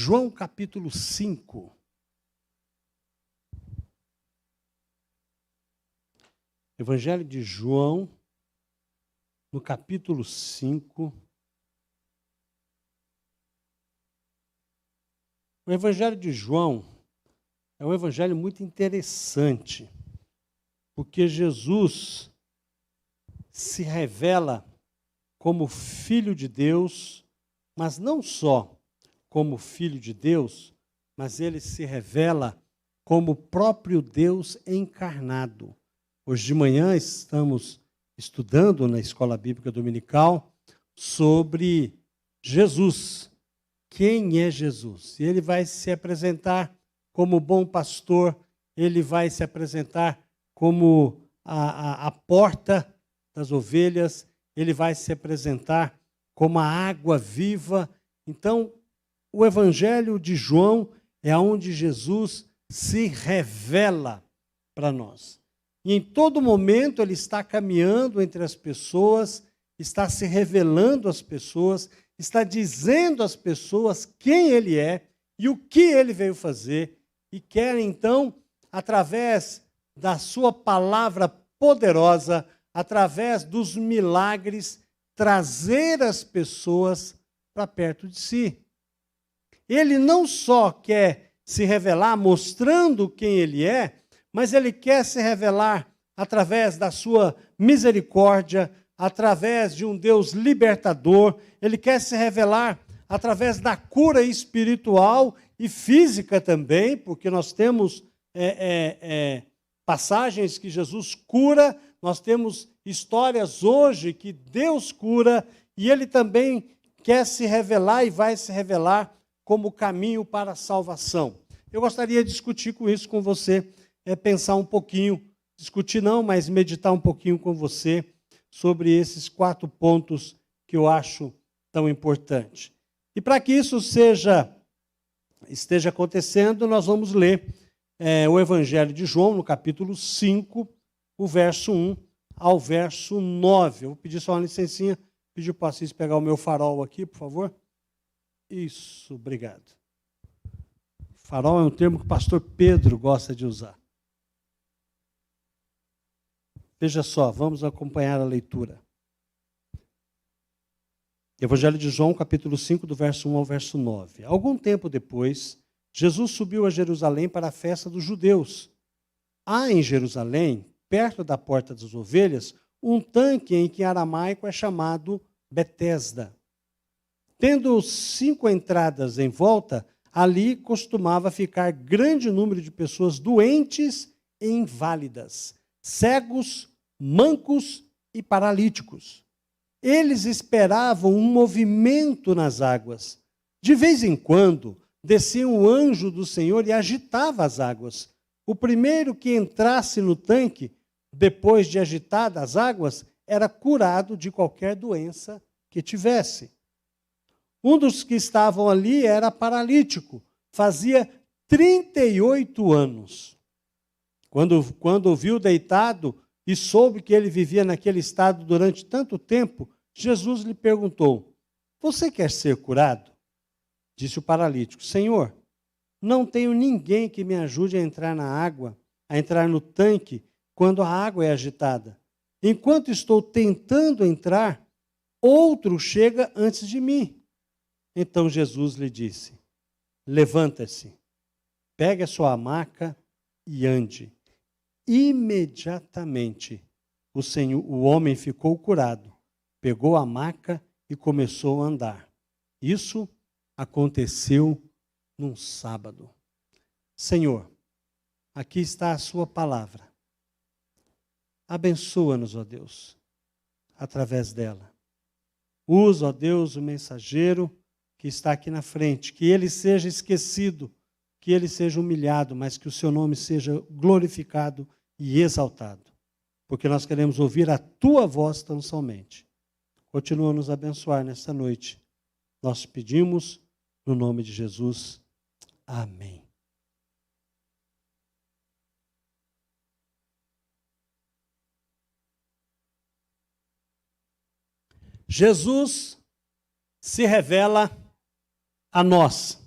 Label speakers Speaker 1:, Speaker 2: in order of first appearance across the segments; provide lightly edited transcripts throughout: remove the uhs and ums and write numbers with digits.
Speaker 1: João capítulo 5. Evangelho de João, no capítulo 5. O Evangelho de João é um evangelho muito interessante, porque Jesus se revela como Filho de Deus, mas não só como Filho de Deus, mas ele se revela como o próprio Deus encarnado. Hoje de manhã estamos estudando na Escola Bíblica Dominical sobre Jesus. Quem é Jesus? E ele vai se apresentar como bom pastor, ele vai se apresentar como a porta das ovelhas, ele vai se apresentar como a água viva. Então, o Evangelho de João é onde Jesus se revela para nós. E em todo momento ele está caminhando entre as pessoas, está se revelando às pessoas, está dizendo às pessoas quem ele é e o que ele veio fazer, e quer então, através da sua palavra poderosa, através dos milagres, trazer as pessoas para perto de si. Ele não só quer se revelar mostrando quem ele é, mas ele quer se revelar através da sua misericórdia, através de um Deus libertador, ele quer se revelar através da cura espiritual e física também, porque nós temos passagens que Jesus cura, nós temos histórias hoje que Deus cura, e ele também quer se revelar e vai se revelar como caminho para a salvação. Eu gostaria de discutir com isso com você, pensar um pouquinho, discutir não, mas meditar um pouquinho com você sobre esses 4 pontos que eu acho tão importantes. E para que isso esteja acontecendo, nós vamos ler o Evangelho de João, no capítulo 5, o verso 1 ao verso 9. Eu vou pedir só uma licencinha, pedir para o Assis pegar o meu farol aqui, por favor. Isso, obrigado. Farol é um termo que o pastor Pedro gosta de usar. Veja só, vamos acompanhar a leitura. Evangelho de João, capítulo 5, do verso 1 ao verso 9. Algum tempo depois, Jesus subiu a Jerusalém para a festa dos judeus. Há em Jerusalém, perto da porta das ovelhas, um tanque em que em aramaico é chamado Betesda. Tendo 5 entradas em volta, ali costumava ficar grande número de pessoas doentes e inválidas, cegos, mancos e paralíticos. Eles esperavam um movimento nas águas. De vez em quando, descia um anjo do Senhor e agitava as águas. O primeiro que entrasse no tanque, depois de agitadas as águas, era curado de qualquer doença que tivesse. Um dos que estavam ali era paralítico, fazia 38 anos. Quando o viu deitado e soube que ele vivia naquele estado durante tanto tempo, Jesus lhe perguntou: "Você quer ser curado?" Disse o paralítico: "Senhor, não tenho ninguém que me ajude a entrar na água, a entrar no tanque, quando a água é agitada. Enquanto estou tentando entrar, outro chega antes de mim." Então Jesus lhe disse: "Levanta-se, pegue a sua maca e ande." Imediatamente o homem ficou curado, pegou a maca e começou a andar. Isso aconteceu num sábado. Senhor, aqui está a sua palavra. Abençoa-nos, ó Deus, através dela. Usa, ó Deus, o mensageiro que está aqui na frente, que ele seja esquecido, que ele seja humilhado, mas que o seu nome seja glorificado e exaltado, porque nós queremos ouvir a tua voz tão somente. Continua a nos abençoar nesta noite. Nós pedimos no nome de Jesus. Amém. Jesus se revela a nós.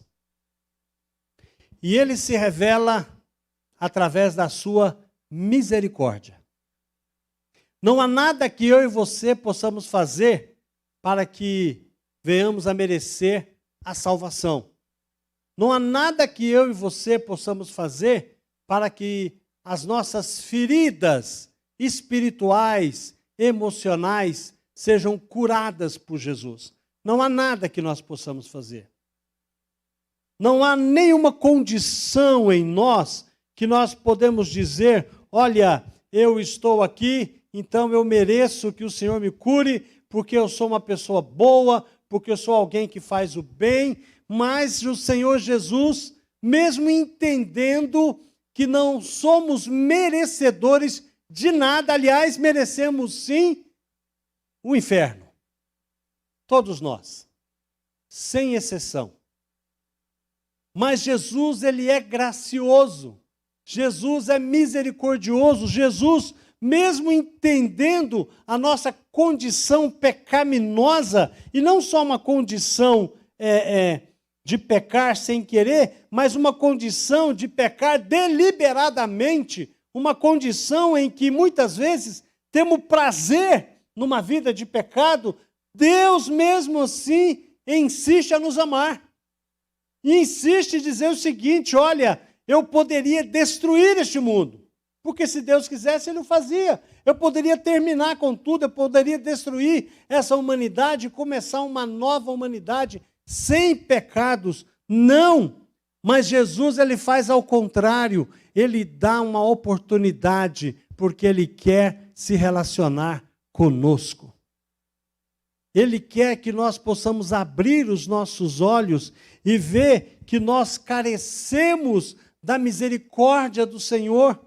Speaker 1: E ele se revela através da sua misericórdia. Não há nada que eu e você possamos fazer para que venhamos a merecer a salvação. Não há nada que eu e você possamos fazer para que as nossas feridas espirituais, emocionais, sejam curadas por Jesus. Não há nada que nós possamos fazer. Não há nenhuma condição em nós que nós podemos dizer, olha, eu estou aqui, então eu mereço que o Senhor me cure, porque eu sou uma pessoa boa, porque eu sou alguém que faz o bem, mas o Senhor Jesus, mesmo entendendo que não somos merecedores de nada, aliás, merecemos sim o inferno. Todos nós, sem exceção. Mas Jesus, ele é gracioso. Jesus é misericordioso. Jesus, mesmo entendendo a nossa condição pecaminosa, e não só uma condição de pecar sem querer, mas uma condição de pecar deliberadamente, uma condição em que muitas vezes temos prazer numa vida de pecado, Deus mesmo assim insiste a nos amar. E insiste em dizer o seguinte, olha, eu poderia destruir este mundo, porque se Deus quisesse, Ele o fazia. Eu poderia terminar com tudo, eu poderia destruir essa humanidade e começar uma nova humanidade sem pecados. Não, mas Jesus, Ele faz ao contrário, Ele dá uma oportunidade, porque Ele quer se relacionar conosco. Ele quer que nós possamos abrir os nossos olhos e ver que nós carecemos da misericórdia do Senhor.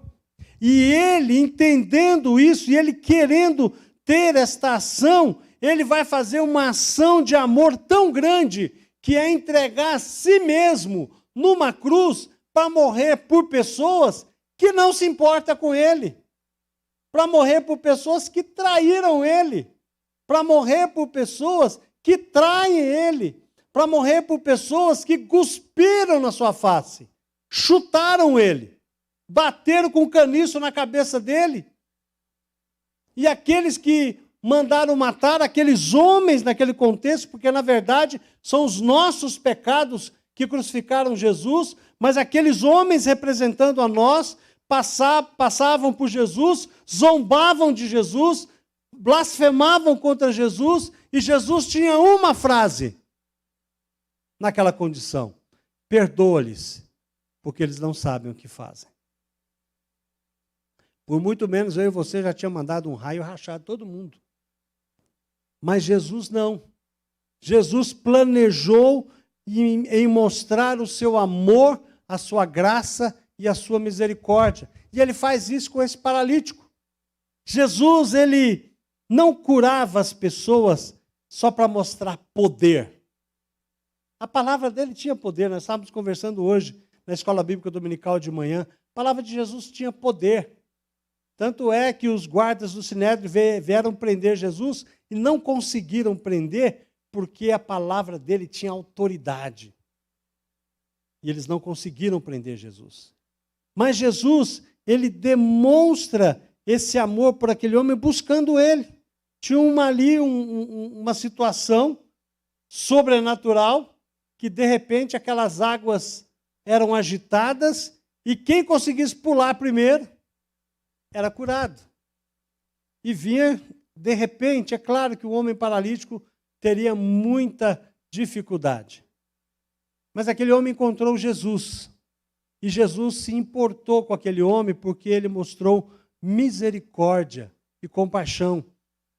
Speaker 1: E Ele, entendendo isso, e Ele querendo ter esta ação, Ele vai fazer uma ação de amor tão grande, que é entregar a si mesmo numa cruz para morrer por pessoas que não se importam com Ele, para morrer por pessoas que traíram Ele, para morrer por pessoas que traem Ele, para morrer por pessoas que cuspiram na sua face, chutaram Ele, bateram com caniço na cabeça dele. E aqueles que mandaram matar aqueles homens naquele contexto, porque na verdade são os nossos pecados que crucificaram Jesus, mas aqueles homens representando a nós, passavam por Jesus, zombavam de Jesus, blasfemavam contra Jesus, e Jesus tinha uma frase naquela condição: perdoa-lhes, porque eles não sabem o que fazem. Por muito menos eu e você já tinha mandado um raio rachar todo mundo. Mas Jesus não. Jesus planejou em mostrar o seu amor, a sua graça e a sua misericórdia. E Ele faz isso com esse paralítico. Jesus, Ele não curava as pessoas só para mostrar poder. A palavra dele tinha poder. Nós estávamos conversando hoje na Escola Bíblica Dominical de manhã. A palavra de Jesus tinha poder. Tanto é que os guardas do Sinédrio vieram prender Jesus e não conseguiram prender porque a palavra dele tinha autoridade. E eles não conseguiram prender Jesus. Mas Jesus, ele demonstra esse amor por aquele homem buscando ele. Tinha uma situação sobrenatural que, de repente, aquelas águas eram agitadas e quem conseguisse pular primeiro era curado. E vinha, de repente, é claro que o homem paralítico teria muita dificuldade. Mas aquele homem encontrou Jesus. E Jesus se importou com aquele homem porque ele mostrou misericórdia e compaixão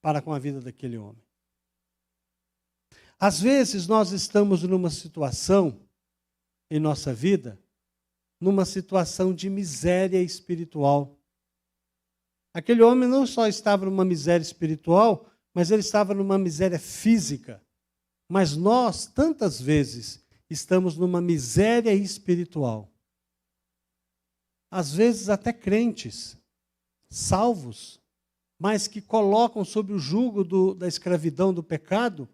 Speaker 1: para com a vida daquele homem. Às vezes nós estamos numa situação em nossa vida, numa situação de miséria espiritual. Aquele homem não só estava numa miséria espiritual, mas ele estava numa miséria física. Mas nós, tantas vezes, estamos numa miséria espiritual. Às vezes até crentes, salvos, mas que colocam sob o jugo da escravidão, do pecado,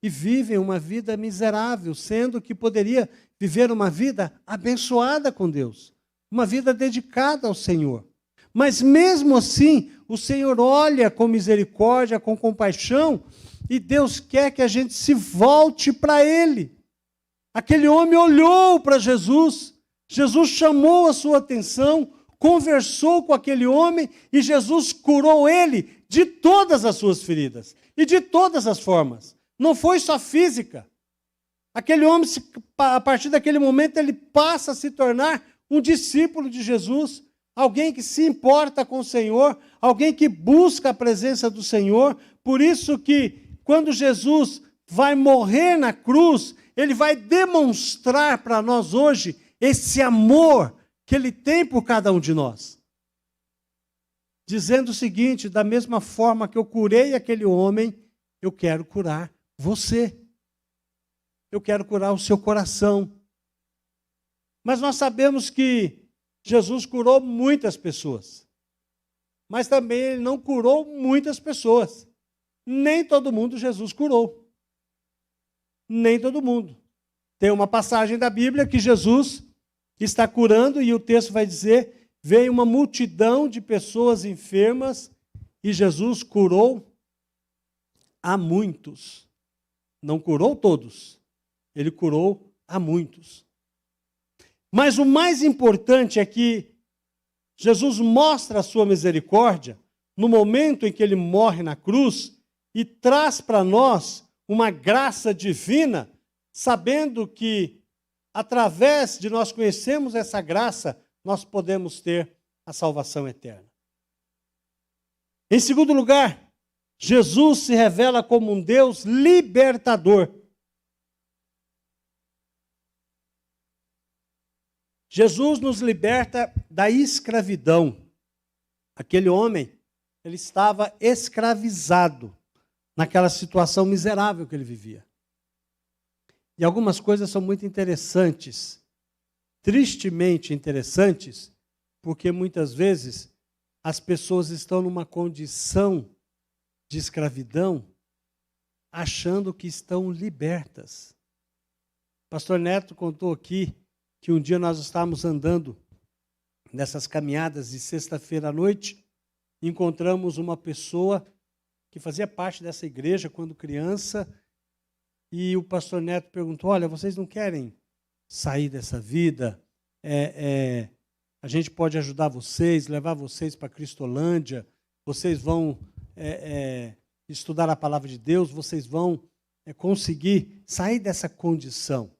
Speaker 1: e vivem uma vida miserável, sendo que poderia viver uma vida abençoada com Deus, uma vida dedicada ao Senhor. Mas mesmo assim, o Senhor olha com misericórdia, com compaixão, e Deus quer que a gente se volte para Ele. Aquele homem olhou para Jesus, Jesus chamou a sua atenção, conversou com aquele homem e Jesus curou ele de todas as suas feridas e de todas as formas. Não foi só física. Aquele homem, a partir daquele momento, ele passa a se tornar um discípulo de Jesus, alguém que se importa com o Senhor, alguém que busca a presença do Senhor. Por isso que, quando Jesus vai morrer na cruz, ele vai demonstrar para nós hoje esse amor que ele tem por cada um de nós. Dizendo o seguinte: da mesma forma que eu curei aquele homem, eu quero curar você. Eu quero curar o seu coração. Mas nós sabemos que Jesus curou muitas pessoas. Mas também ele não curou muitas pessoas. Nem todo mundo Jesus curou. Nem todo mundo. Tem uma passagem da Bíblia que Jesus está curando e o texto vai dizer: veio uma multidão de pessoas enfermas e Jesus curou a muitos. Não curou todos, ele curou a muitos. Mas o mais importante é que Jesus mostra a sua misericórdia no momento em que ele morre na cruz e traz para nós uma graça divina, sabendo que através de nós conhecermos essa graça, nós podemos ter a salvação eterna. Em segundo lugar, Jesus se revela como um Deus libertador. Jesus nos liberta da escravidão. Aquele homem, ele estava escravizado naquela situação miserável que ele vivia. E algumas coisas são muito interessantes, tristemente interessantes, porque muitas vezes as pessoas estão numa condição de escravidão, achando que estão libertas. O pastor Neto contou aqui que um dia nós estávamos andando nessas caminhadas de sexta-feira à noite, e encontramos uma pessoa que fazia parte dessa igreja quando criança. E o pastor Neto perguntou: olha, vocês não querem sair dessa vida? A gente pode ajudar vocês, levar vocês para a Cristolândia, vocês vão estudar a palavra de Deus, vocês vão conseguir sair dessa condição.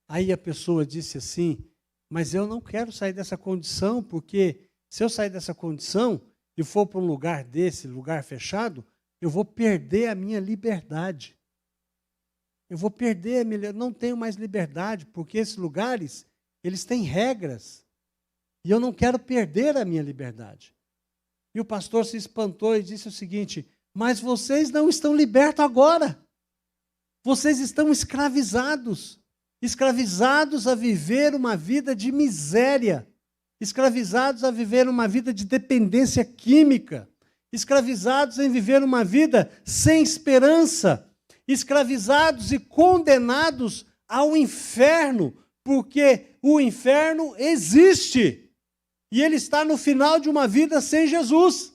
Speaker 1: Aí a pessoa disse assim: mas eu não quero sair dessa condição, porque se eu sair dessa condição e for para um lugar desse, lugar fechado, eu vou perder a minha liberdade. Eu vou perder a minha, não tenho mais liberdade, porque esses lugares, eles têm regras. E eu não quero perder a minha liberdade. E o pastor se espantou e disse o seguinte: mas vocês não estão libertos agora. Vocês estão escravizados. Escravizados a viver uma vida de miséria. Escravizados a viver uma vida de dependência química. Escravizados em viver uma vida sem esperança. Escravizados e condenados ao inferno, porque o inferno existe. E ele está no final de uma vida sem Jesus.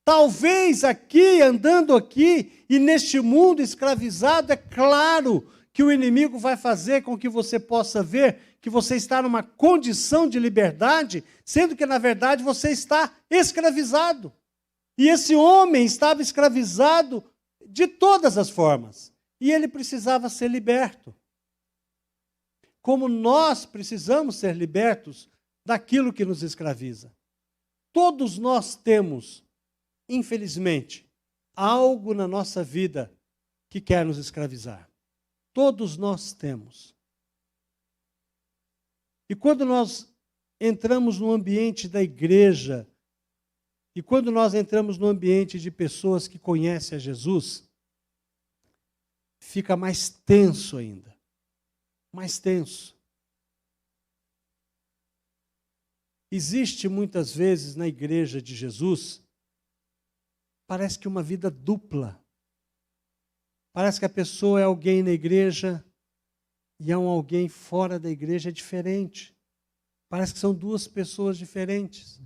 Speaker 1: Talvez aqui, andando aqui, e neste mundo escravizado, é claro que o inimigo vai fazer com que você possa ver que você está numa condição de liberdade, sendo que, na verdade, você está escravizado. E esse homem estava escravizado de todas as formas. E ele precisava ser liberto. Como nós precisamos ser libertos daquilo que nos escraviza. Todos nós temos, infelizmente, algo na nossa vida que quer nos escravizar. Todos nós temos. E quando nós entramos no ambiente da igreja, e quando nós entramos no ambiente de pessoas que conhecem a Jesus, fica mais tenso ainda. Mais tenso. Existe muitas vezes na igreja de Jesus, parece que uma vida dupla. Parece que a pessoa é alguém na igreja e é alguém fora da igreja, é diferente. Parece que são duas pessoas diferentes.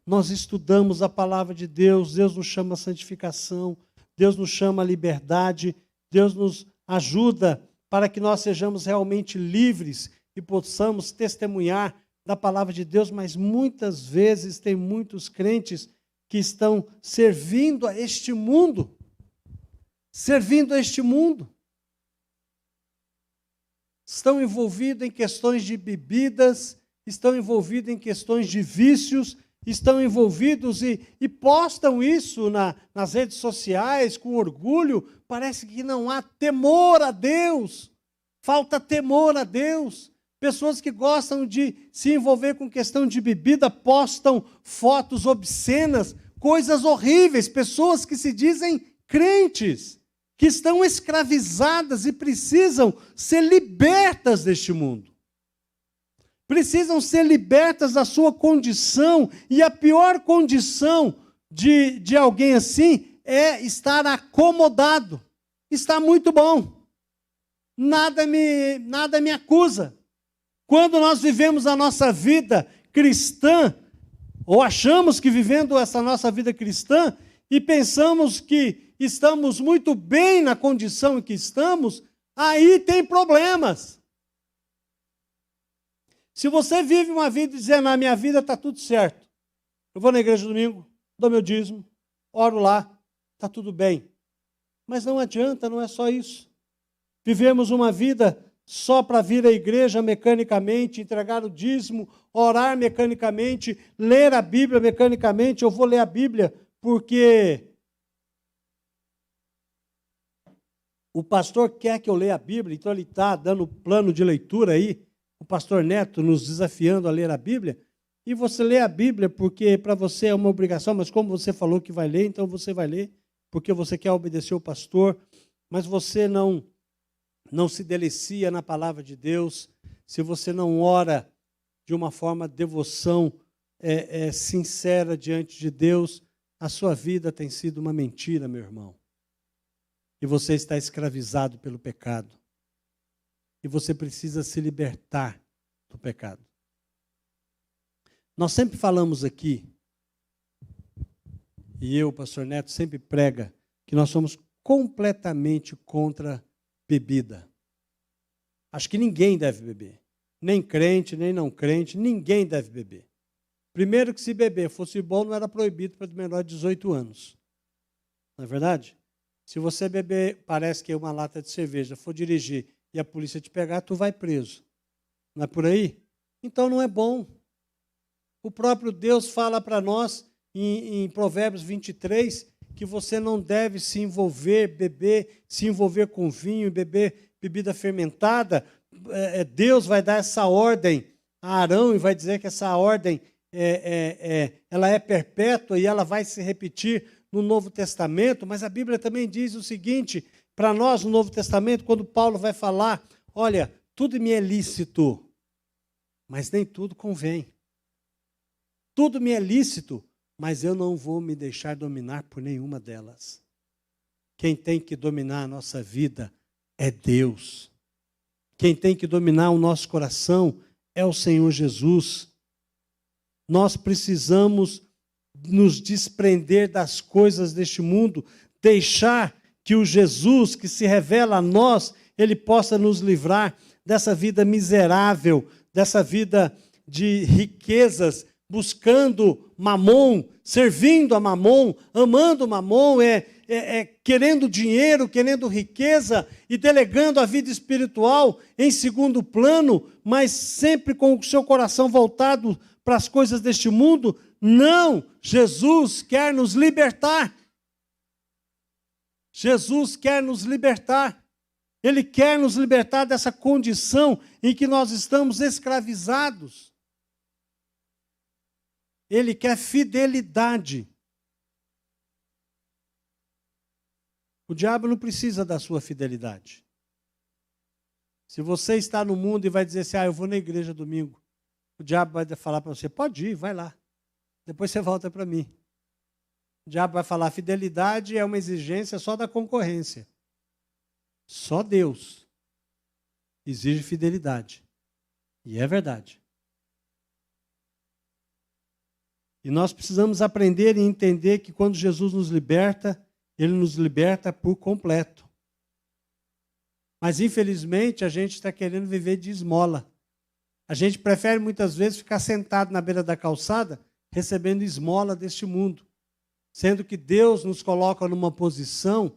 Speaker 1: Nós estudamos a palavra de Deus, Deus nos chama a santificação, Deus nos chama a liberdade, Deus nos ajuda para que nós sejamos realmente livres e possamos testemunhar da palavra de Deus, mas muitas vezes tem muitos crentes que estão servindo a este mundo. Servindo a este mundo. Estão envolvidos em questões de bebidas, estão envolvidos em questões de vícios, estão envolvidos e postam isso nas redes sociais com orgulho. Parece que não há temor a Deus. Falta temor a Deus. Pessoas que gostam de se envolver com questão de bebida postam fotos obscenas, coisas horríveis. Pessoas que se dizem crentes, que estão escravizadas e precisam ser libertas deste mundo. Precisam ser libertas da sua condição, e a pior condição de alguém assim é estar acomodado. Está muito bom. Nada me acusa. Quando nós vivemos a nossa vida cristã, ou achamos que vivendo essa nossa vida cristã, e pensamos que estamos muito bem na condição em que estamos, aí tem problemas. Se você vive uma vida dizendo, na minha vida está tudo certo, eu vou na igreja domingo, dou meu dízimo, oro lá, está tudo bem. Mas não adianta, não é só isso. Vivemos uma vida só para vir à igreja mecanicamente, entregar o dízimo, orar mecanicamente, ler a Bíblia mecanicamente. Eu vou ler a Bíblia porque o pastor quer que eu leia a Bíblia, então ele está dando plano de leitura aí, o pastor Neto nos desafiando a ler a Bíblia, e você lê a Bíblia porque para você é uma obrigação, mas como você falou que vai ler, então você vai ler, porque você quer obedecer o pastor, mas você não se delicia na palavra de Deus, se você não ora de uma forma de devoção sincera diante de Deus, a sua vida tem sido uma mentira, meu irmão. E você está escravizado pelo pecado. E você precisa se libertar do pecado. Nós sempre falamos aqui, e eu, o pastor Neto, sempre prega, que nós somos completamente contra bebida. Acho que ninguém deve beber. Nem crente, nem não crente, ninguém deve beber. Primeiro que se beber fosse bom, não era proibido para menor de 18 anos. Não é verdade? Se você beber, parece que é uma lata de cerveja, for dirigir e a polícia te pegar, tu vai preso. Não é por aí? Então não é bom. O próprio Deus fala para nós, em Provérbios 23, que você não deve se envolver com vinho, beber bebida fermentada. Deus vai dar essa ordem a Arão e vai dizer que essa ordem ela é perpétua e ela vai se repetir no Novo Testamento, mas a Bíblia também diz o seguinte, para nós no Novo Testamento, quando Paulo vai falar, olha, tudo me é lícito, mas nem tudo convém. Tudo me é lícito, mas eu não vou me deixar dominar por nenhuma delas. Quem tem que dominar a nossa vida é Deus. Quem tem que dominar o nosso coração é o Senhor Jesus. Nós precisamos nos desprender das coisas deste mundo, deixar que o Jesus que se revela a nós, ele possa nos livrar dessa vida miserável, dessa vida de riquezas, buscando mamon, servindo a mamon, amando mamon, querendo dinheiro, querendo riqueza e delegando a vida espiritual em segundo plano, mas sempre com o seu coração voltado para as coisas deste mundo. Não, Jesus quer nos libertar. Jesus quer nos libertar. Ele quer nos libertar dessa condição em que nós estamos escravizados. Ele quer fidelidade. O diabo não precisa da sua fidelidade. Se você está no mundo e vai dizer assim, eu vou na igreja domingo, o diabo vai falar para você, pode ir, vai lá. Depois você volta para mim. O diabo vai falar, fidelidade é uma exigência só da concorrência. Só Deus exige fidelidade. E é verdade. E nós precisamos aprender e entender que quando Jesus nos liberta, Ele nos liberta por completo. Mas, infelizmente, a gente está querendo viver de esmola. A gente prefere, muitas vezes, ficar sentado na beira da calçada, recebendo esmola deste mundo. Sendo que Deus nos coloca numa posição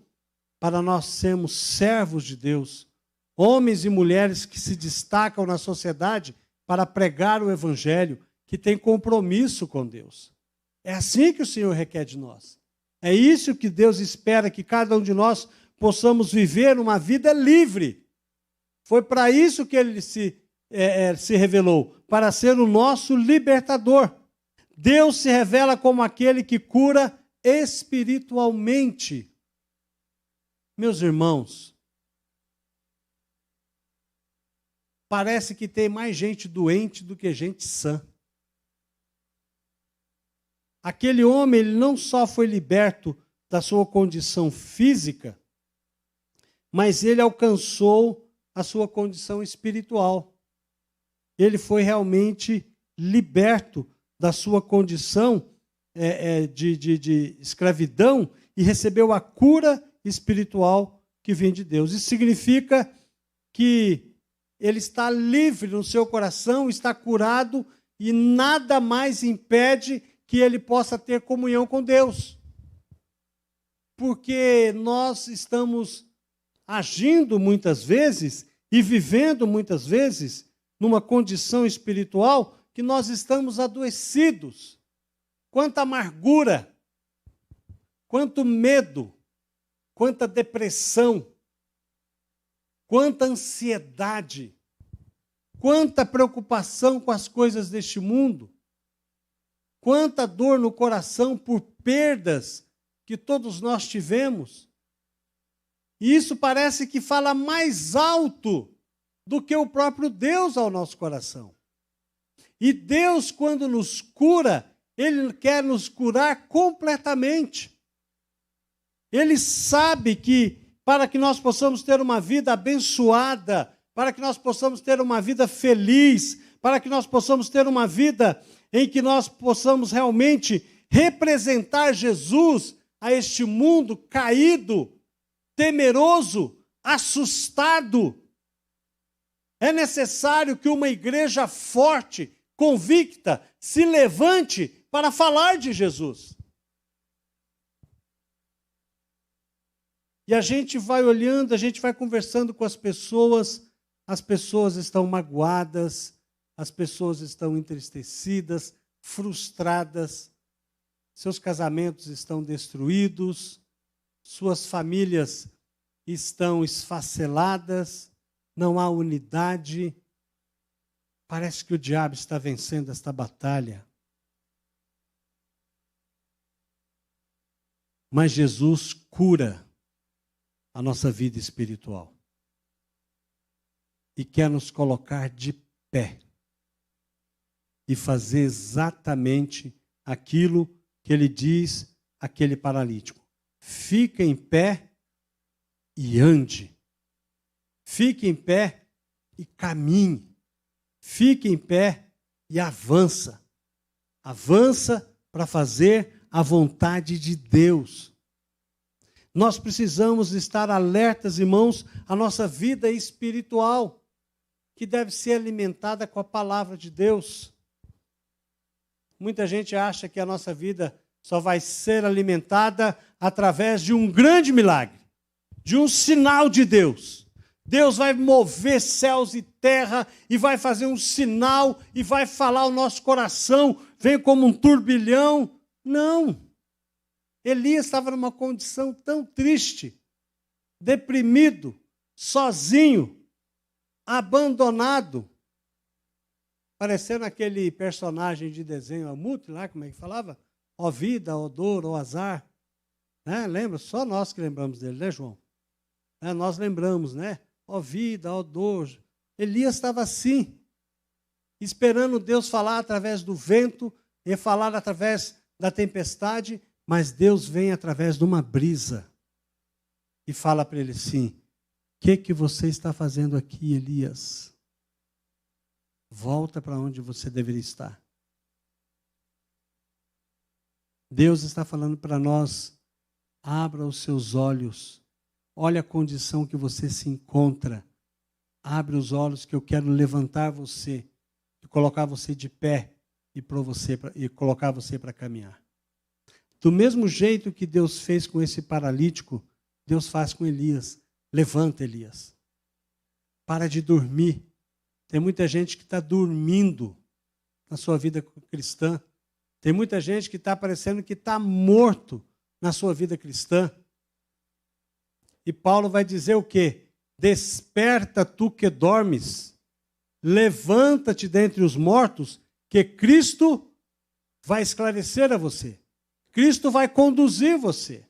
Speaker 1: para nós sermos servos de Deus. Homens e mulheres que se destacam na sociedade para pregar o Evangelho, que têm compromisso com Deus. É assim que o Senhor requer de nós. É isso que Deus espera, que cada um de nós possamos viver uma vida livre. Foi para isso que Ele se revelou, para ser o nosso libertador. Deus se revela como aquele que cura espiritualmente. Meus irmãos, parece que tem mais gente doente do que gente sã. Aquele homem, ele não só foi liberto da sua condição física, mas ele alcançou a sua condição espiritual. Ele foi realmente liberto da sua condição de escravidão e recebeu a cura espiritual que vem de Deus. Isso significa que ele está livre no seu coração, está curado e nada mais impede que ele possa ter comunhão com Deus. Porque nós estamos agindo muitas vezes e vivendo muitas vezes numa condição espiritual que nós estamos adoecidos. Quanta amargura, quanto medo, quanta depressão, quanta ansiedade, quanta preocupação com as coisas deste mundo, quanta dor no coração por perdas que todos nós tivemos. E isso parece que fala mais alto do que o próprio Deus ao nosso coração. E Deus, quando nos cura, Ele quer nos curar completamente. Ele sabe que para que nós possamos ter uma vida abençoada, para que nós possamos ter uma vida feliz, para que nós possamos ter uma vida em que nós possamos realmente representar Jesus a este mundo caído, temeroso, assustado. É necessário que uma igreja forte, convicta, se levante para falar de Jesus. E a gente vai olhando, a gente vai conversando com as pessoas estão magoadas, as pessoas estão entristecidas, frustradas, seus casamentos estão destruídos, suas famílias estão esfaceladas, não há unidade. Parece que o diabo está vencendo esta batalha. Mas Jesus cura a nossa vida espiritual e quer nos colocar de pé e fazer exatamente aquilo que Ele diz àquele paralítico: fica em pé e ande, fique em pé e caminhe, fique em pé e avança para fazer a vontade de Deus. Nós precisamos estar alertas, irmãos, à nossa vida espiritual, que deve ser alimentada com a palavra de Deus. Muita gente acha que a nossa vida só vai ser alimentada através de um grande milagre, de um sinal de Deus. Deus vai mover céus e terra e vai fazer um sinal e vai falar ao nosso coração, vem como um turbilhão. Não. Elias estava numa condição tão triste, deprimido, sozinho, abandonado, parecendo aquele personagem de desenho Amute, lá, como é que falava? Ó vida, ó dor, ó azar. Né? Lembra? Só nós que lembramos dele, né, João? Nós lembramos, né? Ó vida, ó dor. Elias estava assim, esperando Deus falar através do vento e falar através da tempestade, mas Deus vem através de uma brisa e fala para ele assim: que você está fazendo aqui, Elias? Volta para onde você deveria estar. Deus está falando para nós, abra os seus olhos, olha a condição que você se encontra, abre os olhos que eu quero levantar você, e colocar você de pé e colocar você para caminhar. Do mesmo jeito que Deus fez com esse paralítico, Deus faz com Elias. Levanta, Elias. Para de dormir. Tem muita gente que está dormindo na sua vida cristã. Tem muita gente que está parecendo que está morto na sua vida cristã. E Paulo vai dizer o quê? Desperta tu que dormes, levanta-te dentre os mortos, que Cristo vai esclarecer a você. Cristo vai conduzir você.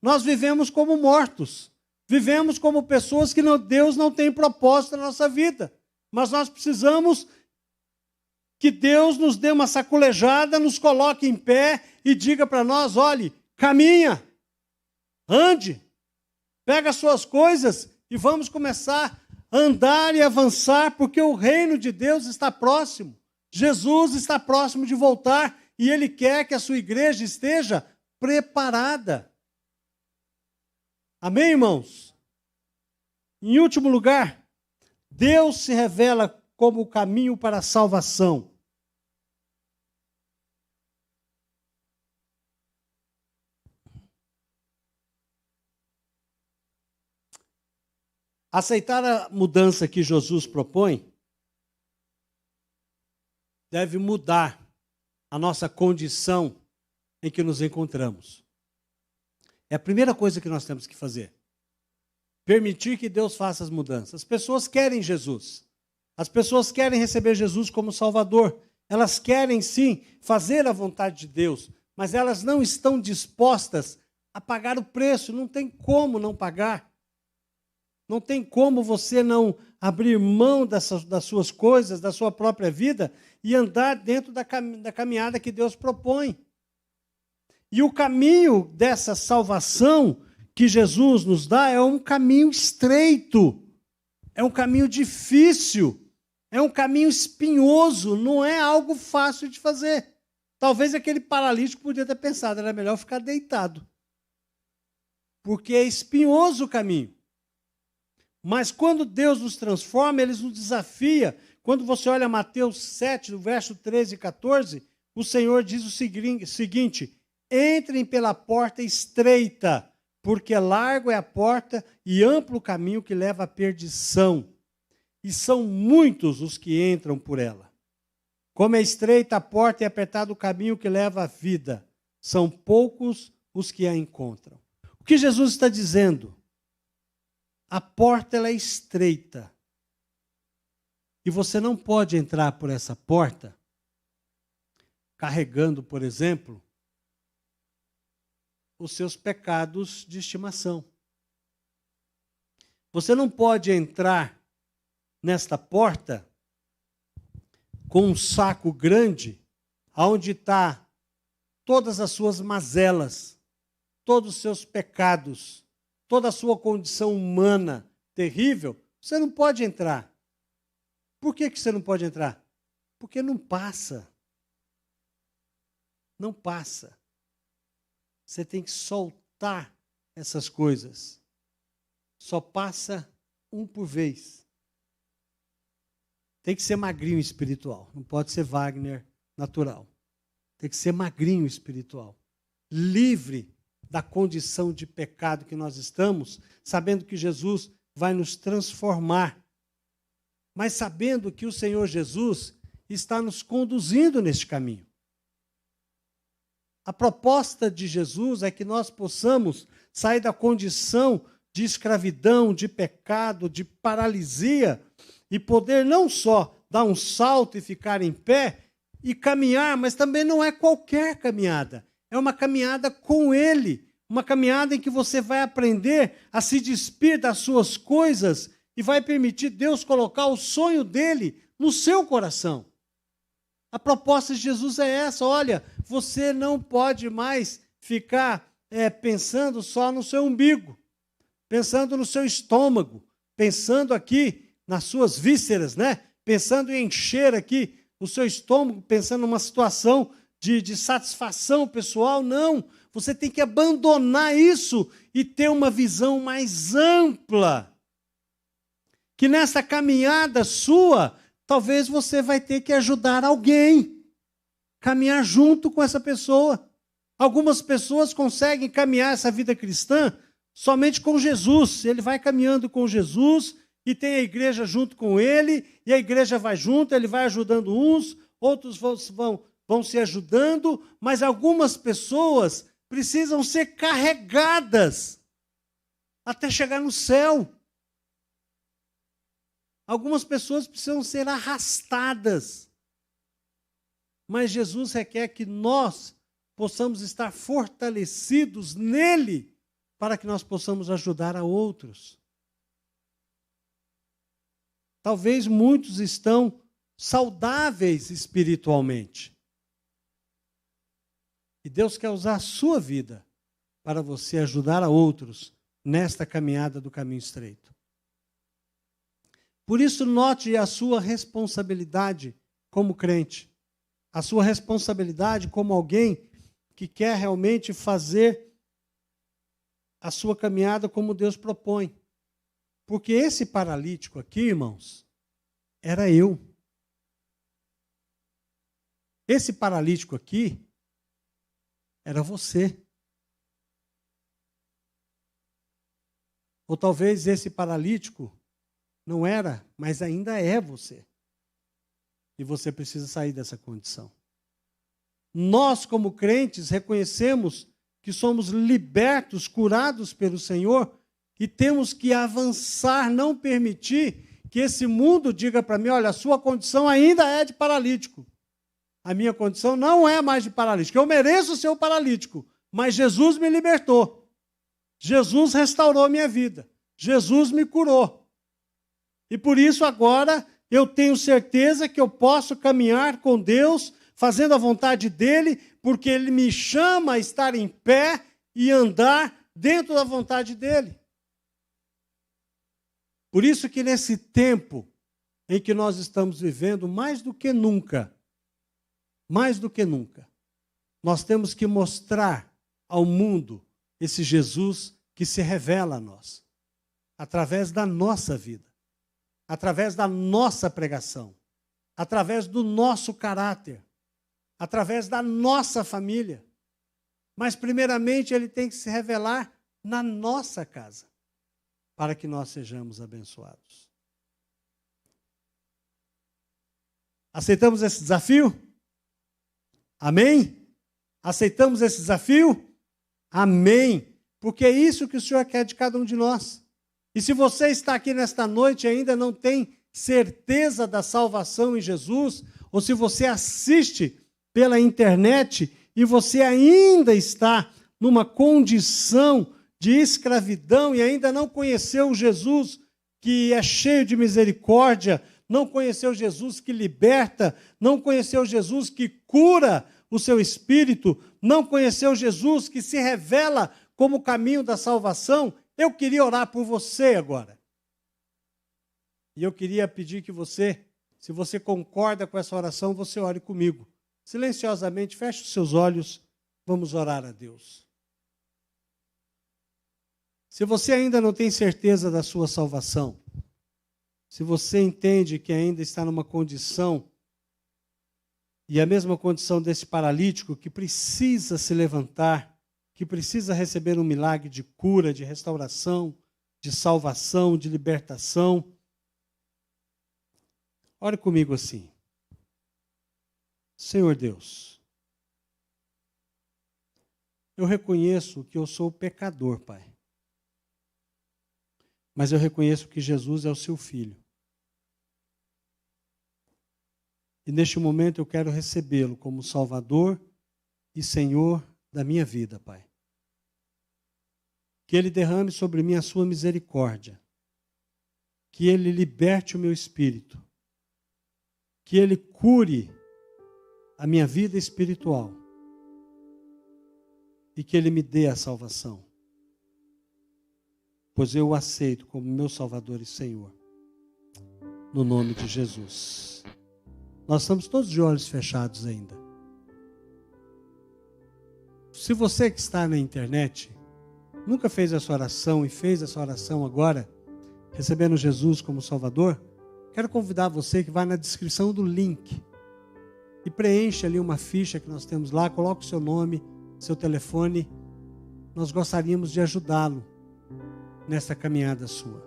Speaker 1: Nós vivemos como mortos. Vivemos como pessoas que Deus não tem propósito na nossa vida. Mas nós precisamos que Deus nos dê uma saculejada, nos coloque em pé e diga para nós, olhe, caminha, ande, pega as suas coisas e vamos começar a andar e avançar, porque o reino de Deus está próximo. Jesus está próximo de voltar e Ele quer que a sua igreja esteja preparada. Amém, irmãos? Em último lugar, Deus se revela como o caminho para a salvação. Aceitar a mudança que Jesus propõe deve mudar a nossa condição em que nos encontramos. É a primeira coisa que nós temos que fazer. Permitir que Deus faça as mudanças. As pessoas querem Jesus. As pessoas querem receber Jesus como Salvador. Elas querem, sim, fazer a vontade de Deus, mas elas não estão dispostas a pagar o preço. Não tem como não pagar. Não tem como você não abrir mão das suas coisas, da sua própria vida e andar dentro da caminhada que Deus propõe. E o caminho dessa salvação que Jesus nos dá é um caminho estreito, é um caminho difícil, é um caminho espinhoso, não é algo fácil de fazer. Talvez aquele paralítico podia ter pensado, era melhor ficar deitado, porque é espinhoso o caminho. Mas quando Deus nos transforma, Ele nos desafia. Quando você olha Mateus 7, no verso 13 e 14, o Senhor diz o seguinte, entrem pela porta estreita, porque largo é a porta e amplo o caminho que leva à perdição. E são muitos os que entram por ela. Como é estreita a porta e apertado o caminho que leva à vida, são poucos os que a encontram. O que Jesus está dizendo? A porta ela é estreita. E você não pode entrar por essa porta carregando, por exemplo, os seus pecados de estimação. Você não pode entrar nesta porta com um saco grande onde está todas as suas mazelas, todos os seus pecados, toda a sua condição humana terrível. Você não pode entrar. Por que você não pode entrar? Porque não passa. Não passa. Você tem que soltar essas coisas. Só passa um por vez. Tem que ser magrinho espiritual. Não pode ser Wagner natural. Tem que ser magrinho espiritual. Livre da condição de pecado que nós estamos, sabendo que Jesus vai nos transformar. Mas sabendo que o Senhor Jesus está nos conduzindo neste caminho. A proposta de Jesus é que nós possamos sair da condição de escravidão, de pecado, de paralisia, e poder não só dar um salto e ficar em pé e caminhar, mas também não é qualquer caminhada. É uma caminhada com Ele, uma caminhada em que você vai aprender a se despir das suas coisas e vai permitir Deus colocar o sonho dele no seu coração. A proposta de Jesus é essa, olha, você não pode mais ficar pensando só no seu umbigo, pensando no seu estômago, pensando aqui nas suas vísceras, né? Pensando em encher aqui o seu estômago, pensando numa situação de satisfação pessoal. Não, você tem que abandonar isso e ter uma visão mais ampla. Que nessa caminhada sua, talvez você vai ter que ajudar alguém, caminhar junto com essa pessoa. Algumas pessoas conseguem caminhar essa vida cristã somente com Jesus. Ele vai caminhando com Jesus e tem a igreja junto com ele, e a igreja vai junto, ele vai ajudando uns, outros vão se ajudando, mas algumas pessoas precisam ser carregadas até chegar no céu. Algumas pessoas precisam ser arrastadas. Mas Jesus requer que nós possamos estar fortalecidos nele para que nós possamos ajudar a outros. Talvez muitos estão saudáveis espiritualmente. E Deus quer usar a sua vida para você ajudar a outros nesta caminhada do caminho estreito. Por isso, note a sua responsabilidade como crente. A sua responsabilidade como alguém que quer realmente fazer a sua caminhada como Deus propõe. Porque esse paralítico aqui, irmãos, era eu. Esse paralítico aqui era você. Ou talvez esse paralítico não era, mas ainda é você. E você precisa sair dessa condição. Nós, como crentes, reconhecemos que somos libertos, curados pelo Senhor, e temos que avançar, não permitir que esse mundo diga para mim, olha, a sua condição ainda é de paralítico. A minha condição não é mais de paralítico. Eu mereço ser o paralítico, mas Jesus me libertou. Jesus restaurou minha vida. Jesus me curou. E por isso agora eu tenho certeza que eu posso caminhar com Deus, fazendo a vontade dEle, porque Ele me chama a estar em pé e andar dentro da vontade dEle. Por isso que nesse tempo em que nós estamos vivendo, mais do que nunca, nós temos que mostrar ao mundo esse Jesus que se revela a nós, através da nossa vida. Através da nossa pregação, através do nosso caráter, através da nossa família. Mas, primeiramente, ele tem que se revelar na nossa casa, para que nós sejamos abençoados. Aceitamos esse desafio? Amém? Aceitamos esse desafio? Amém. Porque é isso que o Senhor quer de cada um de nós. E se você está aqui nesta noite e ainda não tem certeza da salvação em Jesus, ou se você assiste pela internet e você ainda está numa condição de escravidão e ainda não conheceu Jesus que é cheio de misericórdia, não conheceu Jesus que liberta, não conheceu Jesus que cura o seu espírito, não conheceu Jesus que se revela como o caminho da salvação, eu queria orar por você agora. E eu queria pedir que você, se você concorda com essa oração, você ore comigo. Silenciosamente, feche os seus olhos, vamos orar a Deus. Se você ainda não tem certeza da sua salvação, se você entende que ainda está numa condição, e a mesma condição desse paralítico que precisa se levantar, que precisa receber um milagre de cura, de restauração, de salvação, de libertação. Ore comigo assim. Senhor Deus, eu reconheço que eu sou pecador, Pai. Mas eu reconheço que Jesus é o seu Filho. E neste momento eu quero recebê-lo como Salvador e Senhor da minha vida, Pai. Que Ele derrame sobre mim a sua misericórdia. Que Ele liberte o meu espírito. Que Ele cure a minha vida espiritual. E que Ele me dê a salvação. pois eu o aceito como meu Salvador e Senhor. No nome de Jesus. Nós estamos todos de olhos fechados ainda. Se você que está na internet nunca fez essa oração e fez essa oração agora, recebendo Jesus como Salvador, quero convidar você que vai na descrição do link e preencha ali uma ficha que nós temos lá, coloque o seu nome, seu telefone. Nós gostaríamos de ajudá-lo nessa caminhada sua.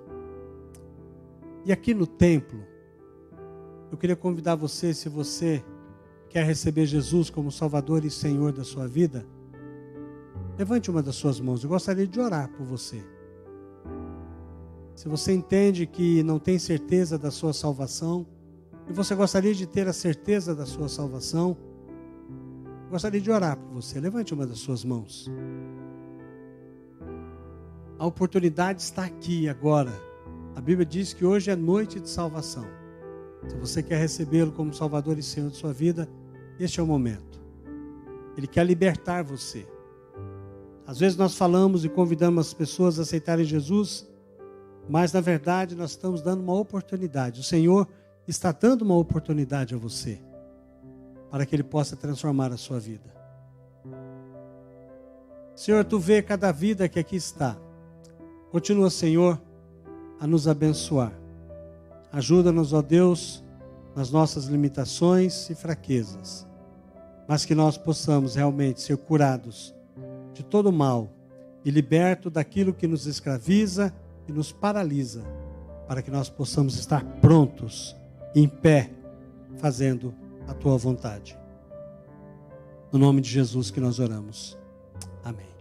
Speaker 1: E aqui no templo, eu queria convidar você, se você quer receber Jesus como Salvador e Senhor da sua vida, levante uma das suas mãos. Eu gostaria de orar por você. Se você entende que não tem certeza da sua salvação, e você gostaria de ter a certeza da sua salvação, eu gostaria de orar por você. Levante uma das suas mãos. A oportunidade está aqui agora. A Bíblia diz que hoje é noite de salvação. Se você quer recebê-lo como Salvador e Senhor de sua vida, este é o momento. Ele quer libertar você. Às vezes nós falamos e convidamos as pessoas a aceitarem Jesus, mas na verdade nós estamos dando uma oportunidade. O Senhor está dando uma oportunidade a você, para que Ele possa transformar a sua vida. Senhor, Tu vê cada vida que aqui está. Continua, Senhor, a nos abençoar. Ajuda-nos, ó Deus, nas nossas limitações e fraquezas, mas que nós possamos realmente ser curados de todo mal e libertos daquilo que nos escraviza e nos paralisa, para que nós possamos estar prontos, em pé, fazendo a Tua vontade. No nome de Jesus que nós oramos. Amém.